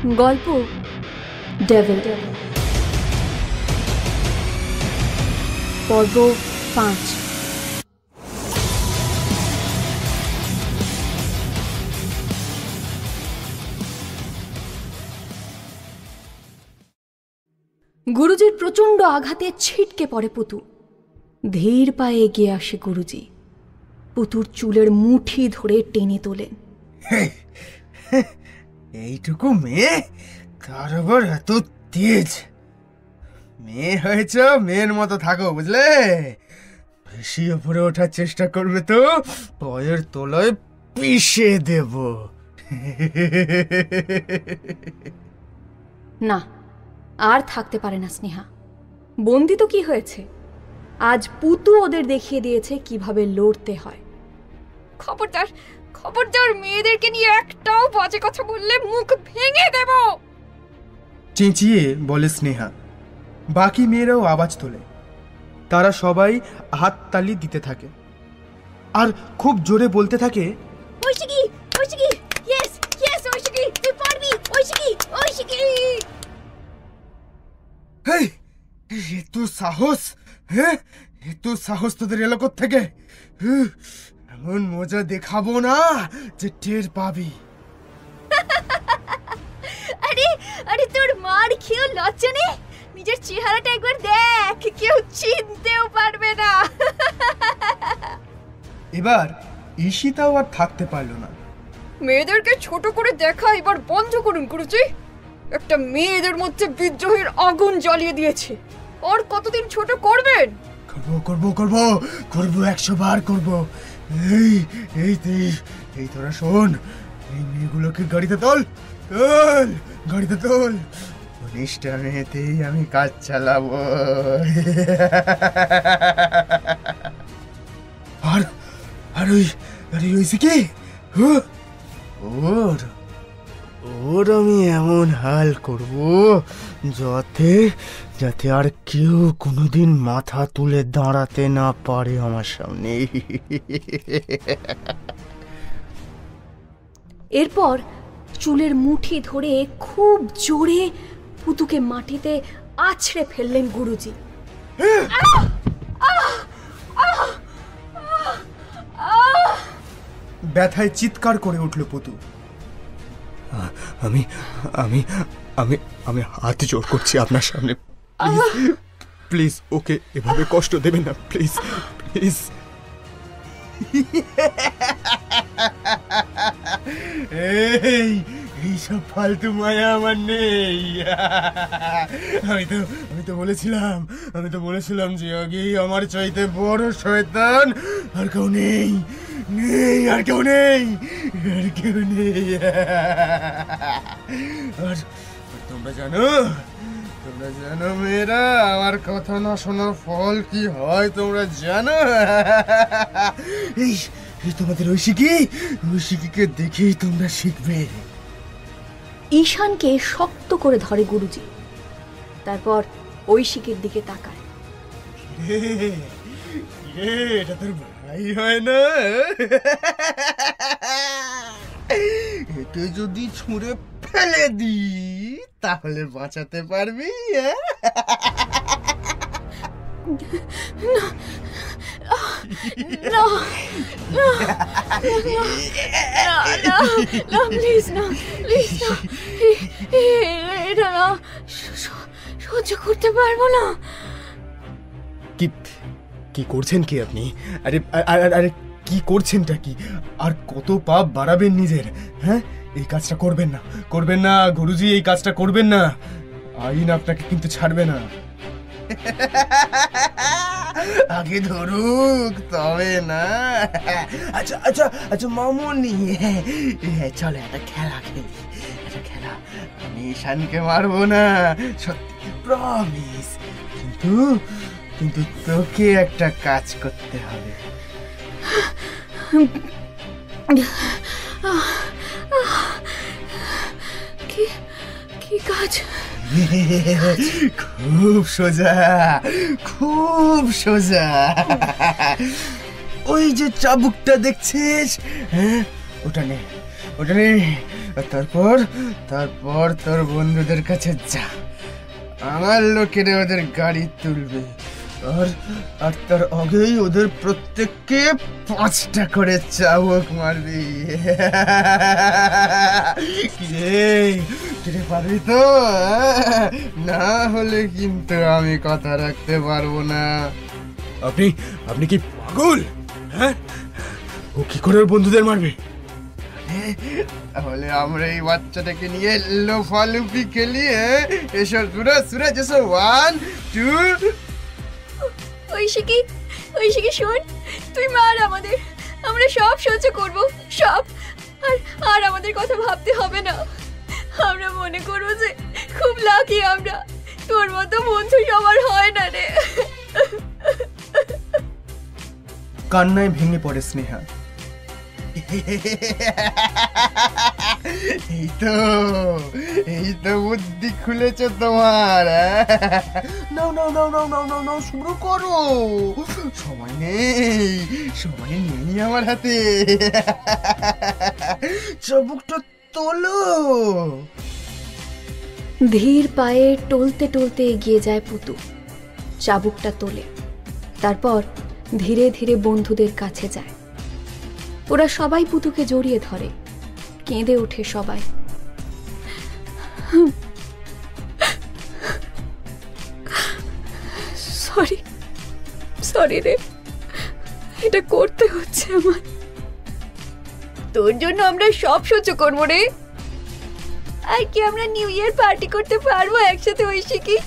গল্প ডেভিল, পর্ব 5। গুরুজির প্রচণ্ড আঘাতে ছিটকে পড়ে পুতু। ধীর পায়ে এগিয়ে আসে গুরুজি, পুতুর চুলের মুঠি ধরে টেনে তোলেন। এইটুকু মেয়ে, তার আবার এত তেজ। মেয়ে হয়েছ, মেয়ের মতো থাকো, বুঝলে? বেশি উপরে ওঠার চেষ্টা করবে তো পায়ের তলায় পিষে দেব। না, আর থাকতে পারে না স্নেহা। বন্দি তো কি হয়েছে, আজ পুতু ওদের দেখিয়ে দিয়েছে কিভাবে লড়তে হয়। খবরদার, খবরদার, মেয়েদেরকে নিয়ে একটাও বাজে কথা বললে মুখ ভেঙে দেব, চেঁচিয়ে বলে স্নেহা। বাকি মেয়েরাও আওয়াজ তোলে। তারা সবাই হাততালি দিতে থাকে আর খুব জোরে বলতে থাকে, ঐশিকি, ঐশিকি, ইয়েস ইয়েস, ঐশিকি তুই পারবি, ঐশিকি, ঐশিকি। হেই, এত সাহস! হ্যাঁ, এত সাহস তোদের এলো থেকে? এমন মজা দেখাবো না যে টের পাবি। আরে আরে, তোর মার খেয়েও লজ্জা নেই? নিজের চেহারাটা একবার দেখ, কেউ চিনতেও পারবে না। এবার ঈশিতাও আর থাকতে পারলো না। মেয়েদেরকে ছোট করে দেখা এবার বন্ধ করুন গুরুজি। একটা মেয়েদের মধ্যে বিদ্রোহের আগুন জ্বালিয়ে দিয়েছে, আর কতদিন ছোট করবেন? করবো করবো করবো করবো, 100 বার করবো। এই এই এই তোরা শোন, এই মেয়েগুলোকে গাড়িতে তোল, তোল, গাড়িতে তোল। অনুষ্ঠানেতেই আমি কাজ চালাবো। আর আর ওই কি ওর ওর আমি এমন হাল করব যাতে আর কেউ কোনোদিন মাথা তুলে দাঁড়াতে না পারে আমার সামনে। এরপর চুলের মুঠি ধরে খুব জোরে পুতুকে মাটিতে আছড়ে ফেললেন গুরুজি। ব্যথায় চিৎকার করে উঠল পুতু। আমি আমি আমি আমি হাত জোড় করছি আপনার সামনে, প্লিজ ওকে এভাবে কষ্ট দেবেন না, প্লিজ প্লিজ। এইসব ফালতু মায়া আমার নেই। আমি তো বলেছিলাম যে আগেই আমার চাইতে বড় শয়তান আর কেউ নেই, আর কেউ নেই। আর তোমরা জানো মেয়েরা, আমার কথা না শোনার ফল কি হয় তোমরা জানো? এই তোমাদের ঐশিকিকে দেখেই তোমরা শিখবে। ঈশানকে শক্ত করে ধরে গুরুজি, তারপর ঐশিকের দিকে তাকায়। এটা তোর ভাই হয় না? একে যদি ছুঁড়ে ফেলে দি তাহলে বাঁচাতে পারবি? সহ্য করতে পারবো না। কি করছেন কি আপনি? আরে আরে কি করছেনটা কি? আর কত পাপ বাড়াবেন নিজের? হ্যাঁ, এই কাজটা করবেন না গুরুজি, এই কাজটা করবেন না। আইন আপনাকে কিন্তু ছাড়বে না। আগে ধরুক তবে না। আচ্ছা মামুনি, চলো একটা খেলা খেলি। আমি ঈশানকে মারবো না, সত্যি প্রমিস। কিন্তু তোকে একটা কাজ করতে হবে। কি কাজ? খুব সোজা। ওই যে চাবুকটা দেখছিস, হ্যাঁ ওটা নে তারপর তারপর তোর বন্ধুদের কাছে যা, আমার লোকেরা ওদের গাড়ি তুলবে, আর আর তার আগেই ওদের প্রত্যেককে 5টা করে চাবুক মারবি। কিরে পারবি তো? না হলে কিন্তু আমি কথা রাখতে পারবো না। আপনি আপনি কি পাগল? হ্যাঁ, ও কি করে ওর বন্ধুদের মারবে? তাহলে আমরা এই বাচ্চাটাকে নিয়ে লোফালুপি খেলি। এসো সুরা সুরা যেসো 1 2। ঐশিকি শোন, তুই মার আমাদের, আমরা সব সহ্য করব, সব। আর আমাদের কথা ভাবতে হবে না, আমরা মনে করবো যে খুব লাকি আমরা, তোর মতো বন্ধু সবার হয় না রে। কান্নায় ভেঙে পড়ে স্নেহা। এই তো বুদ্ধি খুলেছে তোমার। নাও নাও নাও নাও নাও নাও নাও, শুরু করো। সময় নেই আমার হাতে। চাবুকটা তোলো। ধীর পায়ে টলতে টলতে এগিয়ে যায় পুতু, চাবুকটা তোলে, তারপর ধীরে ধীরে বন্ধুদের কাছে যায়। ওরা সবাই পুতুকে জড়িয়ে ধরে, কেঁদে ওঠে সবাই। সরি রে, এটা করতে হচ্ছে আমার, তোর জন্য আমরা সব সহ্য করবো রে। আর কি আমরা নিউ ইয়ার পার্টি করতে পারবো একসাথে ঐশিকি?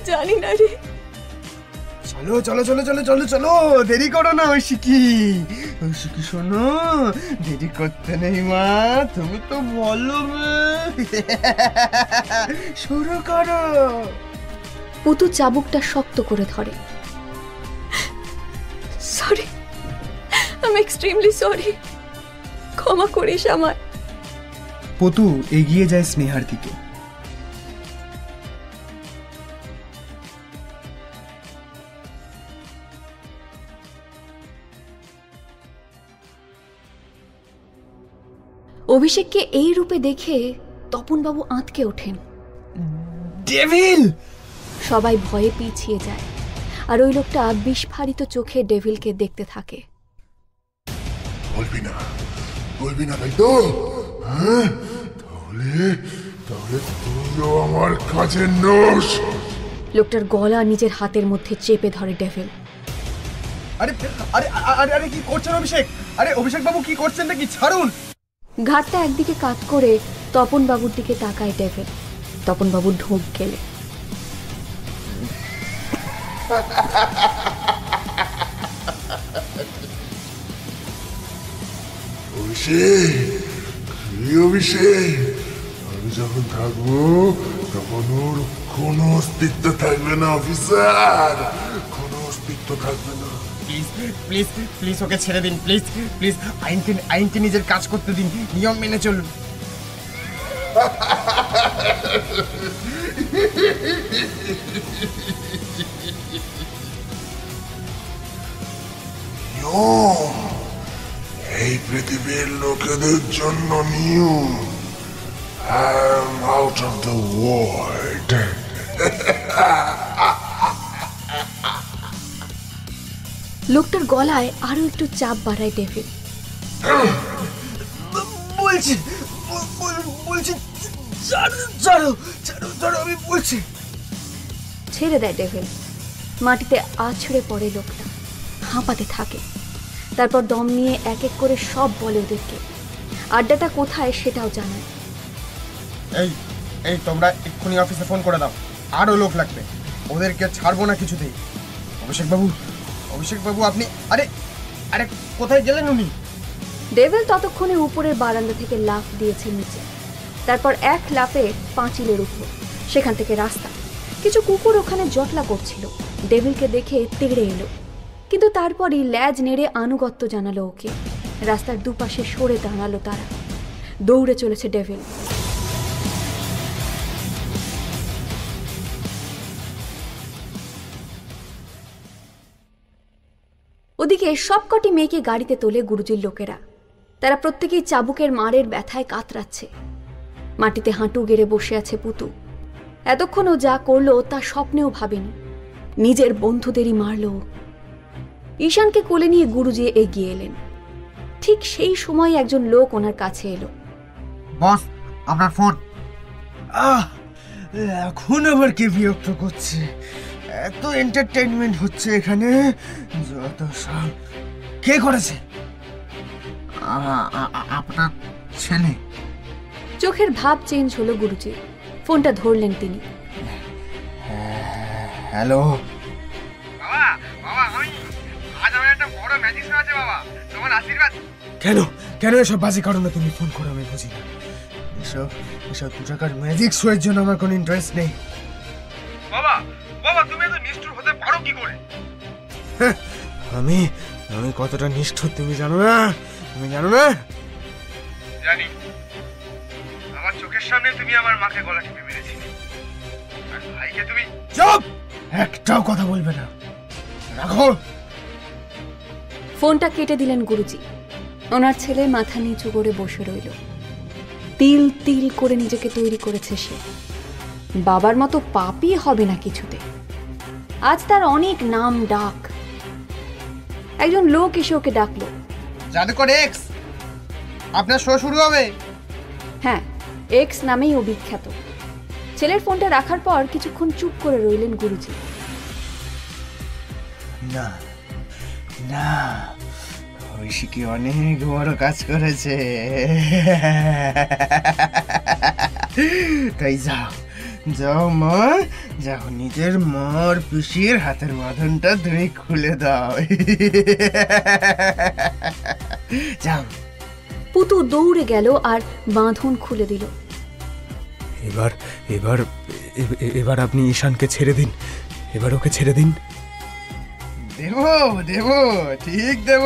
জানি না রে। চলো চলো চলো চলো চলো চলো, দেরি করো না ঐশিকি। শোনো, দেরি করতে নেই মা, তুমি তো বলো শুরু করো। পুতু চাবুকটা শক্ত করে ধরে। Sorry, I am extremely sorry, ক্ষমা করিস আমার। পুতু এগিয়ে যায় স্নেহার দিকে। অভিষেককে এই রূপে দেখে তপনবাবু আঁতকে ওঠেন। ডেভিল! সবাই ভয়ে পিছিয়ে যায়, আর ওই লোকটা বিস্ফারিত চোখে ডেভিলকে দেখতে থাকে। বলবি না তাই তো? হ্যাঁ, তাহলে তুইও আমার কাজের নোস। লোকটার গলা নিজের হাতের মধ্যে চেপে ধরে ডেভিল। আরে আরে আরে আরে কি করছেন অভিষেক? আরে অভিষেক বাবু কি করছেন নাকি? ছাড়ুন। ঘাটটা একদিকে কাত করে তপনবাবুর দিকে তাকায় ডেভিল। তপনবাবু ঢোক গেলে। অভিষেক, আমি যখন থাকবো তখন ওর কোনো অস্তিত্ব থাকবে না অফিসার, কোনো অস্তিত্ব থাকবে না। প্লিজ প্লিজ প্লিজ ওকে ছেড়ে দিন, প্লিজ প্লিজ। আইনকে নিজের কাজ করতে দিন, নিয়ম মেনে চলুন। নিয়ম এই পৃথিবীর লোকেদের জন্য নিয়ম। I am out of the world. লোকটার গলায় আরো একটু চাপ বাড়ায় ডেভিল। বলছি আমি বলছি। ছেড়ে দেয় ডেভিল। মাটিতে আছড়ে পড়ে লোকটা, হাঁপাতে থাকে। তারপর দম নিয়ে এক এক করে সব বলে ওদেরকে। আড্ডাটা কোথায় সেটাও জানায়। এই তোমরা এক্ষুনি অফিসে ফোন করে দাও, আরো লোক লাগবে, ওদেরকে ছাড়বো না কিছুতেই। অভিষেক বাবু আপনি আরে আরে কোথায় গেলেন উনি? ডেভিল ততক্ষণে উপরের বারান্দা থেকে লাফ দিয়েছে নিচে, তারপর এক লাফে পাঁচিলের উপর, সেখান থেকে রাস্তা। কিছু কুকুর ওখানে জটলা করছিল, ডেভিলকে দেখে তেড়ে এলো, কিন্তু তারপরই ল্যাজ নেড়ে আনুগত্য জানালো ওকে। রাস্তার দুপাশে সরে দাঁড়ালো তারা। দৌড়ে চলেছে ডেভিল। এদিকে সবকটি মেয়েকে গাড়িতে তোলে গুরুজির লোকেরা। তারা প্রত্যেকেই চাবুকের মারের ব্যথায় কাতরাচ্ছে। মাটিতে হাঁটু গেড়ে বসে আছে পুতু। এতক্ষণ ও যা করলো তা স্বপ্নেও ভাবেনি। নিজের বন্ধুদেরই মারল। ঈশানকে কোলে নিয়ে গুরুজি এগিয়ে এলেন। ঠিক সেই সময় একজন লোক ওনার কাছে এলো। বস, আপনার ফোন। এখন আবার কে বিরক্ত করছে? এত এন্টারটেইনমেন্ট হচ্ছে এখানে, যত সব। কে করেছে? আপনার ছেলে। চোখের ভাব চেঞ্জ হলো গুরুজি। ফোনটা ধরলেন তিনি। হ্যালো বাবা, বাবা, আজ আমার একটা বড় ম্যাজিক শো আছে বাবা, তোমার আশীর্বাদ। কেন কেন এসব বাজে কারণে তুমি ফোন করো আমি বুঝি না। এসব এসব 2 টাকার ম্যাজিক শো এর জন্য আমার কোনো ইন্টারেস্ট নেই। বাবা, বাবা, তুমি এত নিষ্ঠুর হতে পারো কি করে? আমি আমি কতটা নিষ্ঠুর তুমি জানো না? তুমি জানো না? জানি, আমার চোখের সামনে তুমি আমার মাকে গলা টিপে মেরেছিলে, আর ভাইকে তুমি। চুপ! একটাও কথা বলবে না, রাখো। ফোনটা কেটে দিলেন গুরুজি। ওনার ছেলে মাথা নিচু করে বসে রইল। তিল তিল করে নিজেকে তৈরি করেছে সে। বাবার মতো পাপই হবে না কিছুতে। আজ তার অনেক নাম ডাক। একজন লোক এসে ওকে ডাকলো। জাদুকর এক্স, আপনার শো শুরু হবে। হ্যাঁ, এক্স নামেই ও বিখ্যাত। ছেলের ফোনটা রাখার পর কিছুক্ষণ চুপ করে রইলেন গুরুজি। না না, ঐশী অনেক বড় কাজ করেছে। তাই যাও যাও মা, যাও নিজের মার পিসির হাতের বাঁধনটা তুমি খুলে দাও। যাও। পুতু দৌড়ে গেল আর বাঁধন খুলে দিল। এবার এবার এবার আপনি ঈশানকে ছেড়ে দিন, এবার ওকে ছেড়ে দিন। দেব দেব, ঠিক দেব।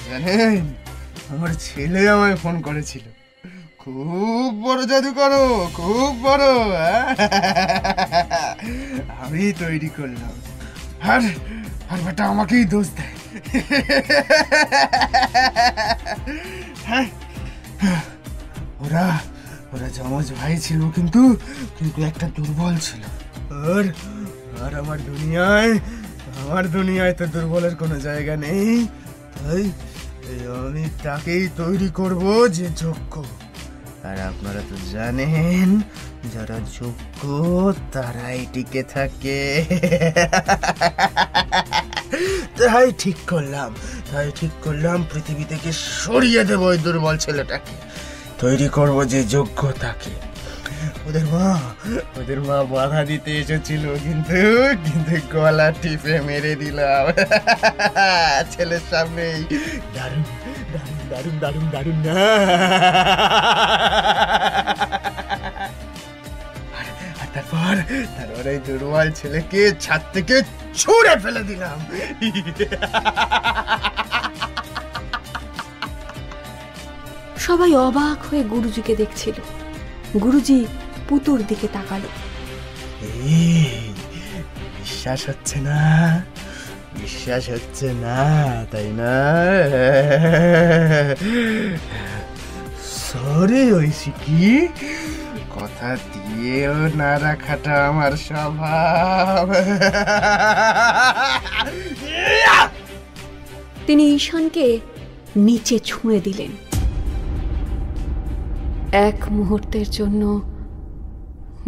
জানেন, আমার ছেলে আমায় ফোন করেছিল। খুব বড় জাদু করো, খুব বড়। আমি তৈরি করলাম, আর আর বেটা আমাকেই দোষ দেয়। হ্যাঁ, ওরা ওরা যমজ ভাই ছিল, কিন্তু কিন্তু একটা দুর্বল ছিল। আর আর আমার দুনিয়ায় তো দুর্বলের কোনো জায়গা নেই। তাই আমি তাকেই তৈরি করব যে যোগ্য। আর আপনারা তো জানেন, যারা যোগ্য তারাই টিকে থাকে। তাই ঠিক করলাম পৃথিবী থেকে সরিয়ে দেব ওই দুর্বল ছেলেটাকে। তৈরি করব যে যোগ্য তাকে। ওদের মা বাধা দিতে এসেছিল, কিন্তু গলা টিপে মেরে দিলাম ছেলের সামনেই। দারুণ দারুণ দারুণ দারুণ দারুণ না? আর তারপর ওই দুর্বল ছেলেকে ছাদ থেকে ছুঁড়ে ফেলে দিলাম। সবাই অবাক হয়ে গুরুজিকে দেখছিল। গুরুজি পুতুর দিকে তাকালো। বিশ্বাস হচ্ছে না, তাই না? সরি ঐশী, কি কথা দিয়েও না রাখাটা আমার স্বভাব। তিনি ঈশানকে নিচে ছুঁড়ে দিলেন। এক মুহূর্তের জন্য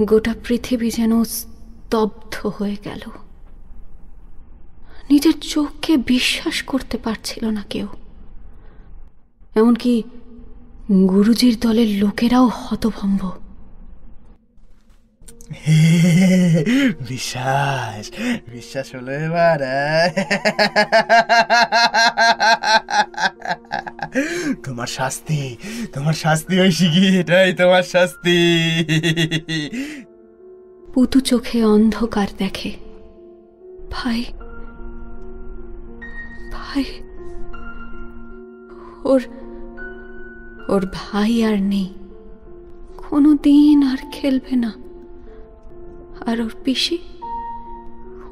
গোটা পৃথিবী যেন স্তব্ধ হয়ে গেল। নিজের চোখকে বিশ্বাস করতে পারছিল না কেউ। এমনকি গুরুজির দলের লোকেরাও হতভম্ব। বিশ্বাস হলো এবার? তোমার শাস্তি ঐশী, এটাই তোমার শাস্তি। পুতু চোখে অন্ধকার দেখে। ভাই ওর ভাই আর নেই, কোনোদিন আর খেলবে না। আর ওর পিসি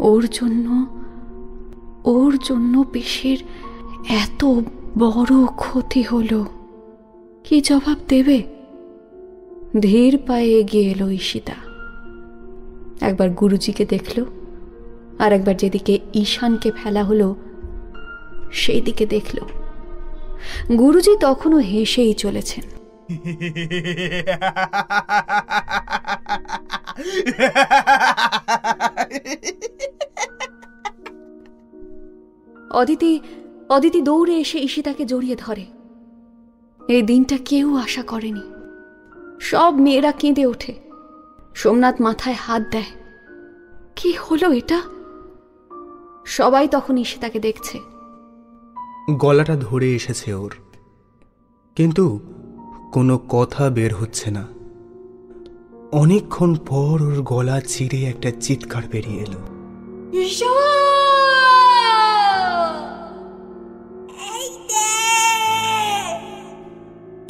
ওর জন্য ওর জন্য পিসির এত বড় ক্ষতি হলো, কি জবাব দেবে? ধীর পায়ে এগিয়ে এলো ঈশিতা। একবার গুরুজিকে দেখল, আর একবার যেদিকে ঈশানকে ফেলা হলো সেই দিকে দেখল। গুরুজি তখনও হেসেই চলেছেন। অদিতি দৌড়ে এসে ঈশিতাকে জড়িয়ে ধরে। এই দিনটা কেউ আশা করেনি। সব মেয়েরা কেঁদে ওঠে। সোমনাথ মাথায় হাত দেয়। কি হলো এটা? সবাই তখন ঈশিতাকে দেখছে। গলাটা ধরে এসেছে ওর, কিন্তু কোনো কথা বের হচ্ছে না। অনেকক্ষণ পর ওর গলা চিরে একটা চিৎকার বেরিয়ে এলো।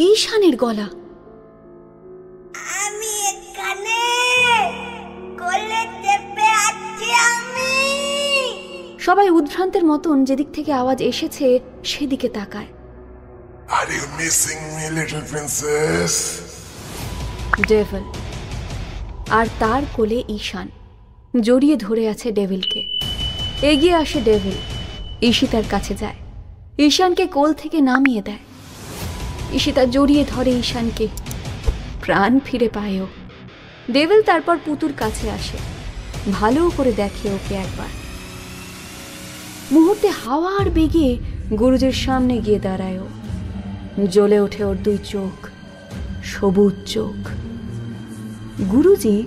ঈশানের গলা। আমি এখানে কোলে চেপে আছি আমি। সবাই উদ্ভ্রান্তের মতন যেদিক থেকে আওয়াজ এসেছে সেদিকে তাকায়। Are you missing me, little princess? Devil. আর তার কোলে ঈশান জড়িয়ে ধরে আছে ডেভিলকে। এগিয়ে আসে ডেভিল, ঈশিতার কাছে যায়, ঈশানকে কোল থেকে নামিয়ে দেয়। ঈশিতা জড়িয়ে ধরে ঈশানকে, প্রাণ ফিরে পায় ও। ডেভিল তারপর পুতুর কাছে আসে, ভালো করে দেখে ওকে একবার। মুহূর্তে হাওয়ার বেগে গুরুজির সামনে গিয়ে দাঁড়ায় ও। জ্বলে ওঠে ওর দুই চোখ, সবুজ চোখ। গুরুজি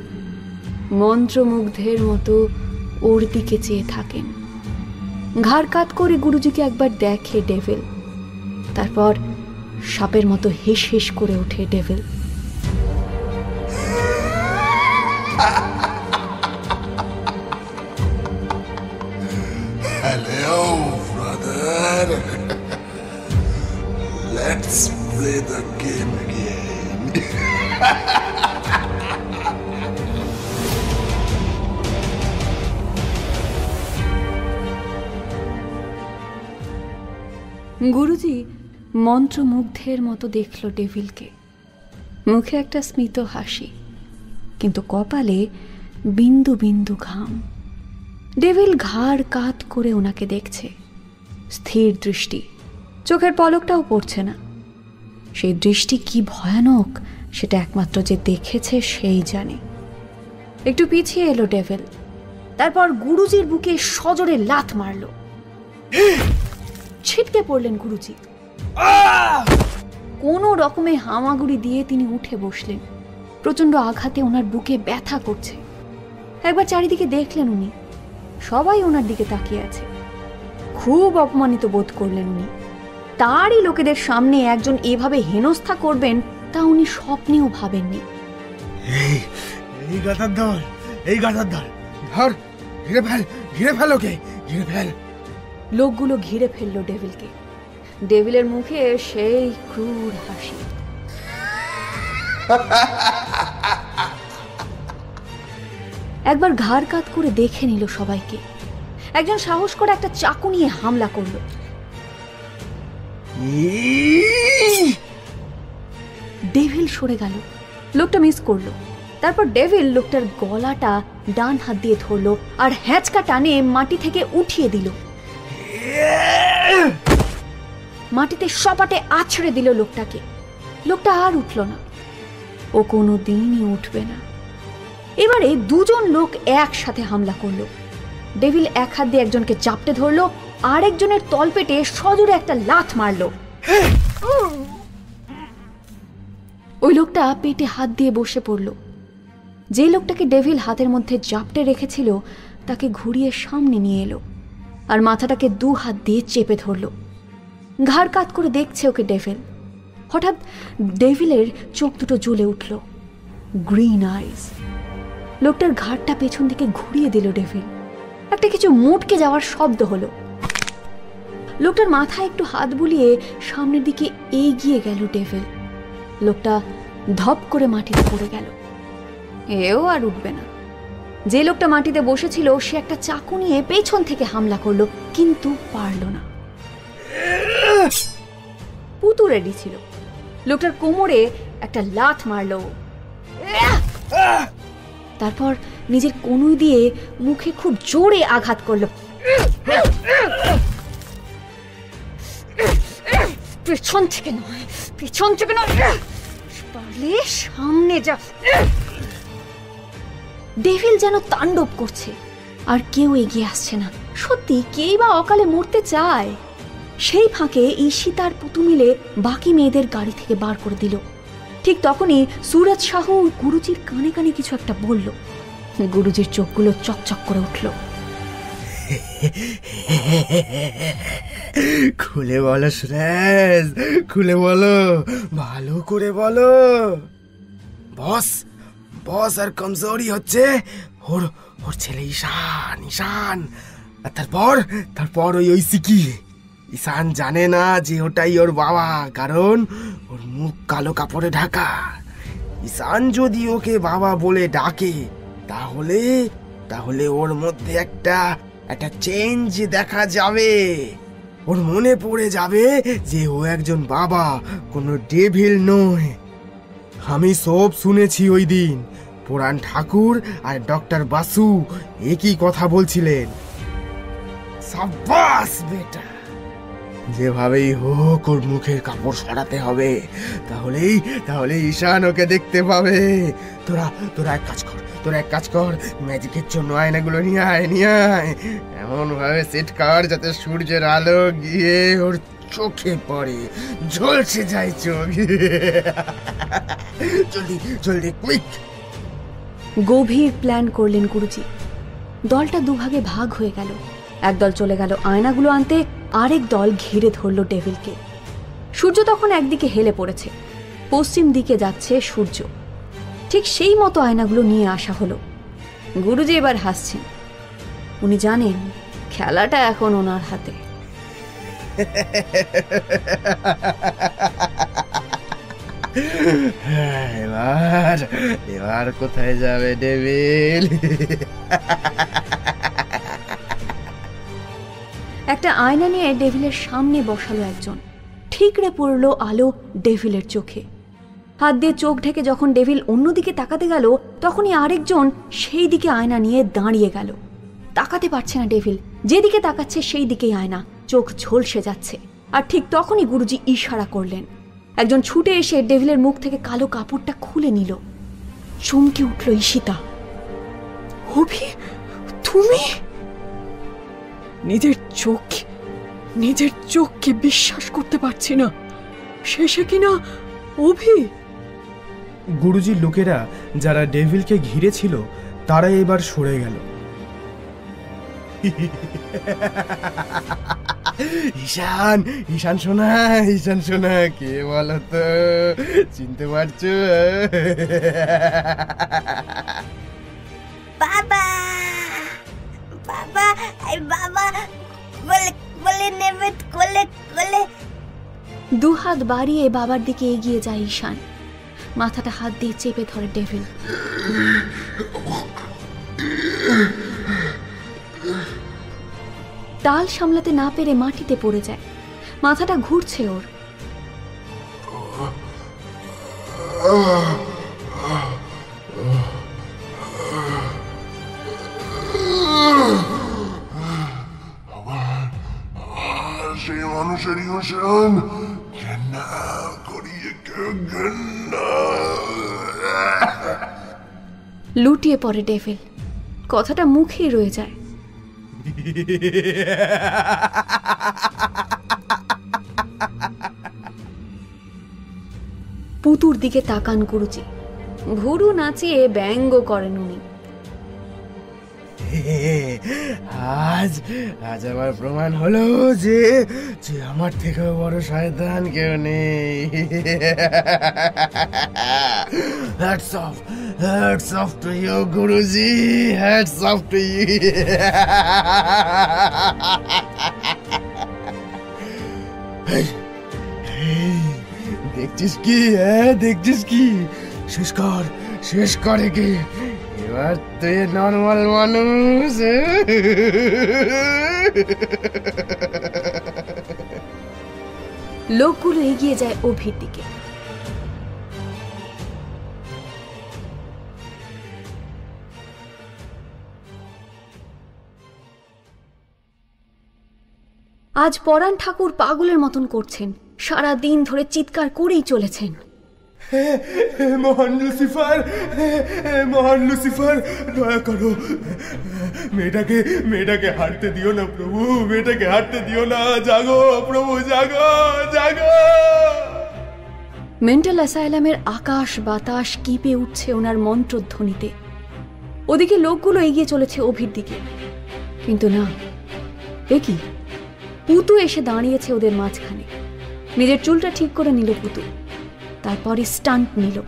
মন্ত্রমুগ্ধের মতো ওর দিকে চেয়ে থাকেন। ঘাড় কাত করে গুরুজিকে একবার দেখে ডেভিল, তারপর সাপের মতো হিস হিস করে ওঠে devil. Hello, brother. Let's play the game again. গুরুজি মন্ত্রমুগ্ধের মতো দেখল ডেভিলকে। মুখে একটা স্মিত হাসি, কিন্তু কপালে বিন্দু বিন্দু ঘাম। ডেভিল ঘাড় কাত করে ওনাকে দেখছে, স্থির দৃষ্টি, চোখের পলকটাও পড়ছে না। সেই দৃষ্টি কি ভয়ানক সেটা একমাত্র যে দেখেছে সেই জানে। একটু পিছিয়ে এলো ডেভিল, তারপর গুরুজির বুকে সজোরে লাথ মারল। ছিটকে পড়লেন গুরুজি। কোনো রকমে হামাগুড়ি দিয়ে তিনি উঠে বসলেন। প্রচন্ড আঘাতে ওনার বুকে ব্যথা করছে। একবার চারিদিকে দেখলেন উনি, সবাই ওনার দিকে তাকিয়ে আছে। খুব অপমানিত বোধ করলেন উনি। তারই লোকেদের সামনে একজন এভাবে হেনস্থা করবেন তা উনি স্বপ্নেও ভাবেননি। এই গাধার দল, এই গাধার দল, ধর, ঘিরে ফেল, ঘিরে ফেল ওকে, ঘিরে ফেল। লোকগুলো ঘিরে ফেললো ডেভিলকে। ডেভিলের মুখে সেই ক্রূর হাসি। একবার ঘাড় কাত করে দেখে নিল সবাইকে। একজন সাহস করে একটা চাকু নিয়ে হামলা করলো। ডেভিল সরে গেল, লোকটা মিস করলো। তারপর ডেভিল লোকটার গলাটা ডান হাত দিয়ে ধরলো আর হ্যাঁচকা টানে মাটি থেকে উঠিয়ে দিল। মাটিতে সপাটে আছড়ে দিল লোকটাকে। লোকটা আর উঠল না, ও কোনো দিনই উঠবে না। এবারে দুজন লোক একসাথে হামলা করলো। ডেভিল এক হাত দিয়ে একজনকে চাপটে ধরলো, আর একজনের তলপেটে সজোরে একটা লাথ মারলো। ওই লোকটা পেটে হাত দিয়ে বসে পড়ল। যে লোকটাকে ডেভিল হাতের মধ্যে জাপটে রেখেছিল তাকে ঘুরিয়ে সামনে নিয়ে এলো আর মাথাটাকে দু হাত দিয়ে চেপে ধরলো। ঘাড় কাত করে দেখছে ওকে ডেভিল। হঠাৎ ডেভিলের চোখ দুটো জ্বলে উঠল, গ্রিন আইজ। লোকটার ঘাড়টা পেছন দিকে ঘুরিয়ে দিল ডেভিল। একটা কিছু মুটকে যাওয়ার শব্দ হলো। লোকটার মাথায় একটু হাত বুলিয়ে সামনের দিকে এগিয়ে গেল ডেভিল। লোকটা ধপ করে মাটিতে পড়ে গেল। এও আর উঠবে না। যে লোকটা মাটিতে বসেছিল সে একটা চাকু নিয়ে পেছন থেকে হামলা করলো, কিন্তু পারল না। পুতু রেডি ছিল। লোকটার কোমরে একটা লাথ মারলো, তারপর নিজের কনুই দিয়ে মুখে খুব জোরে আঘাত করলো। পেছন থেকে নয়, পেছন থেকে নয়, পারলে সামনে যা। ডেভিল যেন তাণ্ডব করছে, আর কেউ এগিয়ে আসছে না। সত্যি কেই বা অকালে মরতে চায়? সেই ফাঁকে ঈশিতা আর পুতু মিলে বাকি মেয়েদের গাড়ি থেকে বার করে দিল। ঠিক তখনই সুরজ সাহু গুরুজির কানে কানে কিছু একটা বলল। গুরুজির চোখগুলো চকচক করে উঠল। খুলে বলো সুরেশ, খুলে বলো, ভালো করে বলো। বস বস আর কমজোরি হচ্ছে ওর ওর ছেলে ঈশান। ঈশান আর তারপর ওই সিকি। ঈশান জানে না যে ওটাই ওর বাবা, কারণ ওর মুখ কালো কাপড়ে ঢাকা। ঈশান যদি ওকে বাবা বলে ডাকে তাহলে ওর মধ্যে একটা চেঞ্জ দেখা যাবে। ওর মনে পড়ে যাবে যে ও একজন বাবা, কোনো ডেভিল নয়। আমি সব শুনেছি ওই দিন। পুরাণ ঠাকুর আর ডক্টর বাসু একই কথা বলছিলেন। সাব্বাস বেটা, যেভাবেই হোক ওর মুখের কাপড় সরাতে হবে, তাহলে ঈশান ওকে দেখতে পাবে। তোরা এক কাজ কর, ম্যাজিকের জন্য আয়নাগুলো নিয়ে আয়, এমন ভাবে সেট কর যাতে সূর্যের আলো গিয়ে ওর চোখে পড়ে, ঝলসে যায় চোখ। জলদি কুইক। গভীর প্ল্যান করলেন গুরুজি। দলটা দুভাগে ভাগ হয়ে গেল। একদল চলে গেল আয়নাগুলো আনতে, আরেক দল ঘিরে ধরল ডেভিলকে। সূর্য তখন একদিকে হেলে পড়েছে, পশ্চিম দিকে যাচ্ছে সূর্য। ঠিক সেই মতো আয়নাগুলো নিয়ে আসা হলো। গুরুজি এবার হাসছেন। উনি জানেন খেলাটা এখন ওনার হাতে। এবার কোথায় যাবে ডেভিল? একটা আয়না নিয়ে ডেভিলের সামনে বসালো একজন। ঠিকরে পড়লো আলো ডেভিলের চোখে। হাত দিয়ে চোখ ঢেকে যখন ডেভিল অন্যদিকে তাকাতে গেল, তখনই আরেকজন সেই দিকে আয়না নিয়ে দাঁড়িয়ে গেল। তাকাতে পারছে না ডেভিল, যেদিকে তাকাচ্ছে সেই দিকেই আয়না, চোখ ঝলসে যাচ্ছে। আর ঠিক তখনই গুরুজি ইশারা করলেন। একজন ছুটে এসে ডেভিলের মুখ থেকে কালো কাপড়টা খুলে নিল। চমকে উঠল ঈশিতা। অভি, তুমি? নিজের চোখকে বিশ্বাস করতে পারছি না। শেষে কিনা অভি। গুরুজির লোকেরা যারা ডেভিলকে ঘিরেছিল তারা এবার সরে গেল। ঈশান সোনা, কে বলো তো, চিনতে পারছো? বাবা বলে নেবে কোলে। দুহাত বাড়িয়ে বাবার দিকে এগিয়ে যায় ঈশান। মাথাটা হাত দিয়ে চেপে ধরে ডেভিল। তাল সামলাতে না পেরে মাটিতে পড়ে যায়। মাথাটা ঘুরছে ওর। সেই মানুষের ইমোশন ঘেন্না করিয়ে ঘেন্না। লুটিয়ে পড়ে ডেভিল। কথাটা মুখেই রয়ে যায়। পুতুর দিকে তাকান গুরুজি। ভুরু নাচিয়ে ব্যঙ্গ করেন উনি। আজ আমার প্রমাণ হলো যে আমার থেকেও বড় শয়তান কেউ নেই। Hats off to you, Guruji. Hats off to you. দেখছিস কি? শেষ কর একে। এবার তুই নর্মাল মানুষ। লোকগুলো এগিয়ে যায় অভির দিকে। আজ পরাণ ঠাকুর পাগলের মতন করছেন, সারা দিন ধরে চিৎকার করেই চলেছেন। মহান লুসিফার, মহান লুসিফার, দয়া করো, মেয়েটাকে হাঁটতে দিও না প্রভু, মেয়েটাকে হাঁটতে দিও না, জাগো প্রভু, জাগো জাগো। মেন্টাল অ্যাসাইলামের আকাশ বাতাস কেঁপে উঠছে ওনার মন্ত্রধ্বনিতে। ওদিকে লোকগুলো এগিয়ে চলেছে অভির দিকে, কিন্তু না, এ কি, পুতু এসে দাঁড়িয়েছে ওদের মাঝখানে। নিজের চুলটা ঠিক করে নিল পুতু, তারপরে স্টান্ট নিল।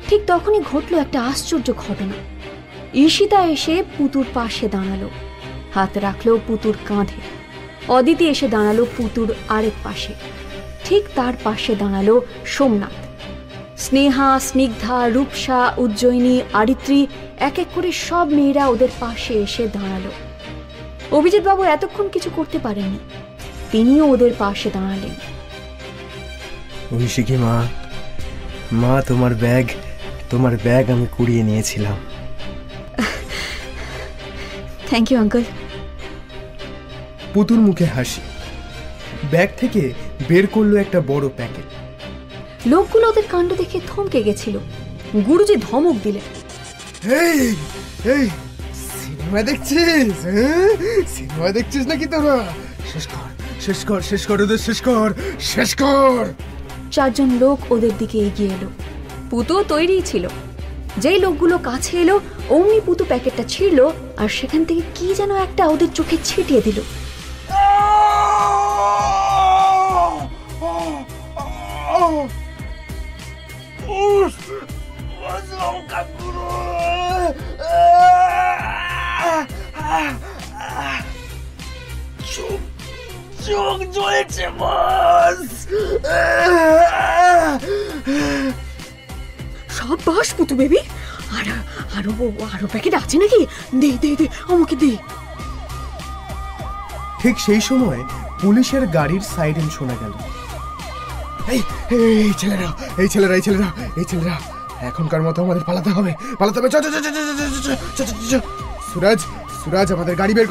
ঠিক তখনই ঘটল একটা আশ্চর্য ঘটনা। ঈশিতা এসে পুতুর পাশে দাঁড়ালো, হাত রাখলো পুতুর কাঁধে। অদিতি এসে দাঁড়ালো পুতুর আরেক পাশে, ঠিক তার পাশে দাঁড়ালো সোমনাথ। স্নেহা, স্নিগ্ধা, রূপসা, উজ্জয়িনী, আরিত্রী, এক এক করে সব মেয়েরা ওদের পাশে এসে দাঁড়ালো। অভিজিৎ বাবু এতক্ষণ কিছু করতে পারেননি, তিনিও ওদের পাশে দাঁড়ালেন। ঐশিকী মা, মা তোমার ব্যাগ আমি কুড়িয়ে নিয়েছিলাম। Thank you uncle. পুতুর মুখে হাসি, ব্যাগ থেকে বের করলো একটা বড় প্যাকেট। লোকগুলো ওদের কাণ্ড দেখে থমকে গেছিল। গুরুজি ধমক দিলেন, এই এই সিনেমা দেখছিস? সিনেমা দেখছিস নাকি তোরা? শেষ কর, শেষ কর, শেষ কর, ওদের শেষ কর, শেষ কর। চারজন লোক ওদের দিকে এগিয়ে এলো। পুতুও তৈরিই ছিল। যেই লোকগুলো কাছে এলো অমনি পুতু প্যাকেটটা ছিঁড়লো আর সেখান থেকে কি যেন একটা ওদের চোখে ছিটিয়ে দিল। চোখ জ্বলছে বস। সব বাস পুতু বেবি। আরো প্যাকেট আছে নাকি? দে দে দে, আমাকে দে। ঠিক সেই সময় পুলিশের গাড়ির সাইরেন শোনা গেল। এই ছেলেরা এখনকার মতো আমাদের পালাতে হবে। সুরাজ, আমাদের গাড়ি বের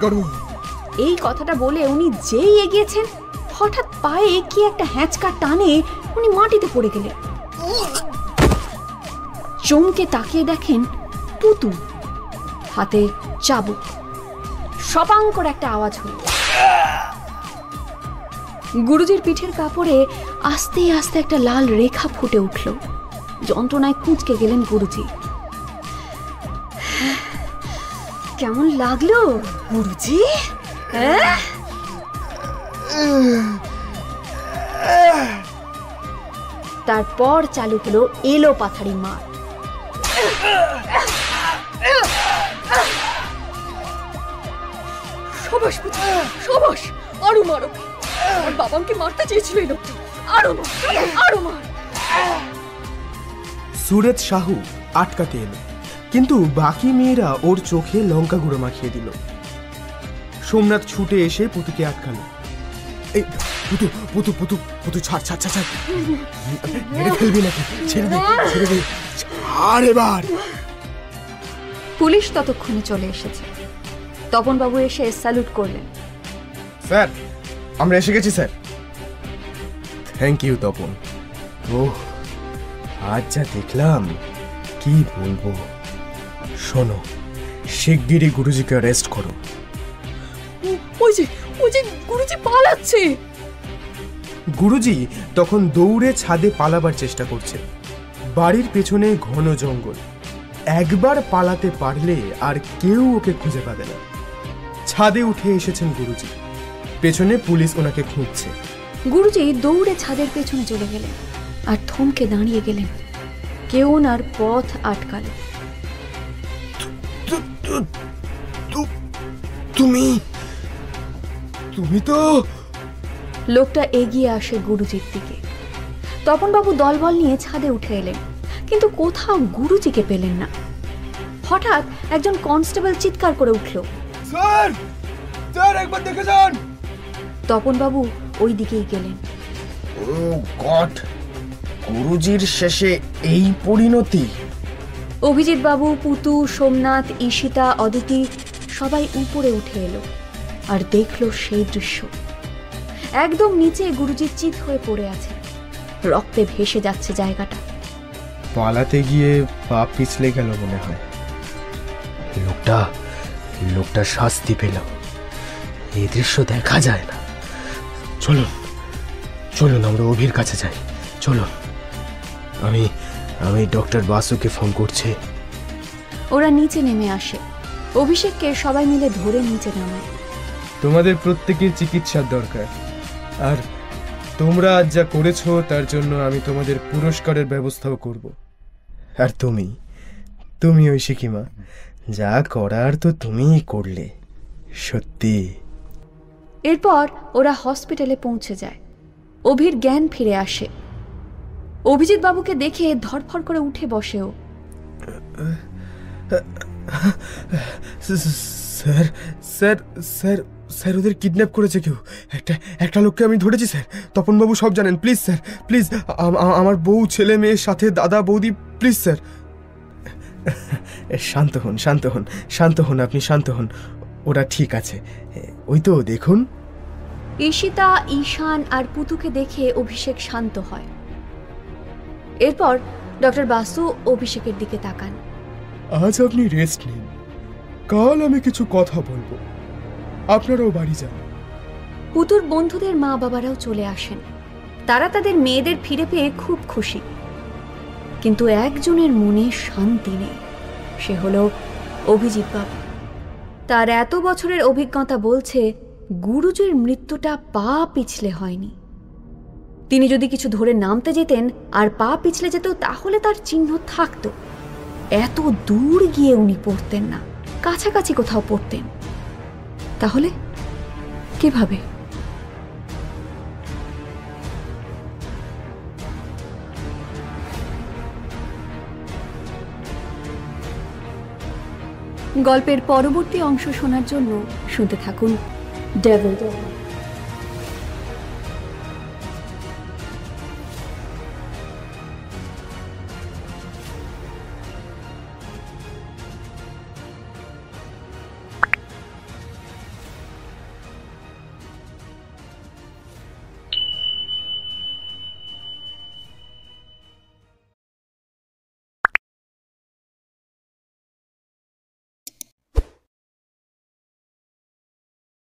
করো। এই কথাটা বলে উনি যেই এগিয়েছেন, হঠাৎ পায়ে কি একটা হ্যাঁচকা টানে উনি মাটিতে পড়ে গেলেন। চমকে তাকিয়ে দেখেন পুতু, হাতে চাবুক। সপাং করে একটা আওয়াজ হলো। গুরুজির পিঠের কাপড়ে আস্তে আস্তে একটা লাল রেখা ফুটে উঠল। যন্ত্রণায় কুঁচকে গেলেন গুরুজি। কেমন লাগলো গুরুজি? তারপর চালু হলো এলো পাথারি মার। সবাস পুতু, সবাস, আরো মারো। আমার বাবাকে মারতে চেয়েছিল এই লোকটা, আরো মার। সুরজ সাহু আটকাতে এলো, কিন্তু বাকি মেয়েরা ওর চোখে লঙ্কা গুঁড়ো মাখিয়ে দিল। সোমনাথ ছুটে এসে পুতুকে আটকালো। এই পুতু ছাড়, মেরে ফেলবি নাকি? ছেড়ে দে, ছাড় এবার। পুলিশ ততক্ষণে চলে এসেছে। তপন বাবু এসে স্যালুট করলেন। স্যার, আমরা এসে গেছি স্যার। Thank you Tapan. আজ যা দেখলাম কি বলবো। শোনো, শিগগিরই গুরুজিকে অ্যারেস্ট করো। ওই যে গুরুজি পালাচ্ছে। গুরুজি তখন দৌড়ে ছাদে পালাবার চেষ্টা করছে। বাড়ির পেছনে ঘন জঙ্গল, একবার পালাতে পারলে আর কেউ ওকে খুঁজে পাবে না। ছাদে উঠে এসেছেন গুরুজি, পেছনে পুলিশ ওনাকে খুঁজছে। গুরুজি দৌড়ে ছাদের পেছনে চলে গেলেন আর থমকে দাঁড়িয়ে গেলেন। কেউ ওনার পথ আটকাল। তুমি তো। লোকটা এগিয়ে আসে গুরুজির দিকে। তপনবাবু দলবল নিয়ে ছাদে উঠে এলেন। কিন্তু কোথাও গুরুজিকে পেলেন না। হঠাৎ একজন কনস্টেবল চিৎকার করে উঠল, স্যার স্যার একবার দেখে যান। তপনবাবু ওই দিকেই গেলেন। ও গড, গুরুজির শেষে এই পরিণতি। অভিজিৎ বাবু, পুতু, সোমনাথ, ঈশিতা, অদিতি সবাই উপরে উঠে এলো আর দেখলো সেই দৃশ্য। একদম নিচে গুরুজি চিৎ হয়ে পড়ে আছে, রক্তে ভেসে যাচ্ছে জায়গাটা। পালাতে গিয়ে পা পিছলে গেল মনে হয়। লোকটা শাস্তি পেল। এই দৃশ্য দেখা যায় না। চলুন চলুন আমরা অভির কাছে যাই, চলুন। আমি ডক্টর বাসুকে ফোন করছি। ওরা নিচে নেমে আসে, অভিষেককে সবাই মিলে ধরে নিচে নামায়। তোমাদের প্রত্যেকের চিকিৎসার দরকার, আর তোমরা আজ যা করেছো তার জন্য আমি তোমাদের পুরস্কারের ব্যবস্থাও করব। আর তুমি ঐশিকী মা, যা করার তো তুমিই করলে, সত্যি। এরপর ওরা হসপিটালে পৌঁছে যায়। অভির জ্ঞান ফিরে আসে। অভিজিৎ বাবুকে দেখে ধরফর করে উঠে বসেও। স্যার স্যার স্যার স্যার ওদের কিডন্যাপ করেছে কেউ। একটা লোককে আমি ধরেছি স্যার। তপনবাবু সব জানেন। প্লিজ স্যার, প্লিজ, আমার বউ, ছেলে মেয়ে, সাথে দাদা বৌদি, প্লিজ স্যার। শান্ত হন, আপনি শান্ত হন। ওরা ঠিক আছে, ওই তো দেখুন। ঈশিতা, ঈশান আর পুতুকে দেখে অভিষেক শান্ত হয়। এরপর ডক্টর বাসু অভিষেকের দিকে তাকান। আজ আপনি রেস্ট নিন, কাল আমি কিছু কথা বলবো, আপনারাও বাড়ি যান। পুতুর বন্ধুদের মা বাবারাও চলে আসেন। তারা তাদের মেয়েদের ফিরে পেয়ে খুব খুশি, কিন্তু একজনের মনে শান্তি নেই। সে হলো অভিজিৎ বাবু। তার এত বছরের অভিজ্ঞতা বলছে গুরুজির মৃত্যুটা পা পিছলে হয়নি। তিনি যদি কিছু ধরে নামতে যেতেন আর পা পিছলে যেত, তাহলে তার চিহ্ন থাকতো। এত দূর গিয়ে উনি পড়তেন না, কাছাকাছি কোথাও পড়তেন। তাহলে কিভাবে? গল্পের পরবর্তী অংশ শোনার জন্য শুনতে থাকুন ডেভিল।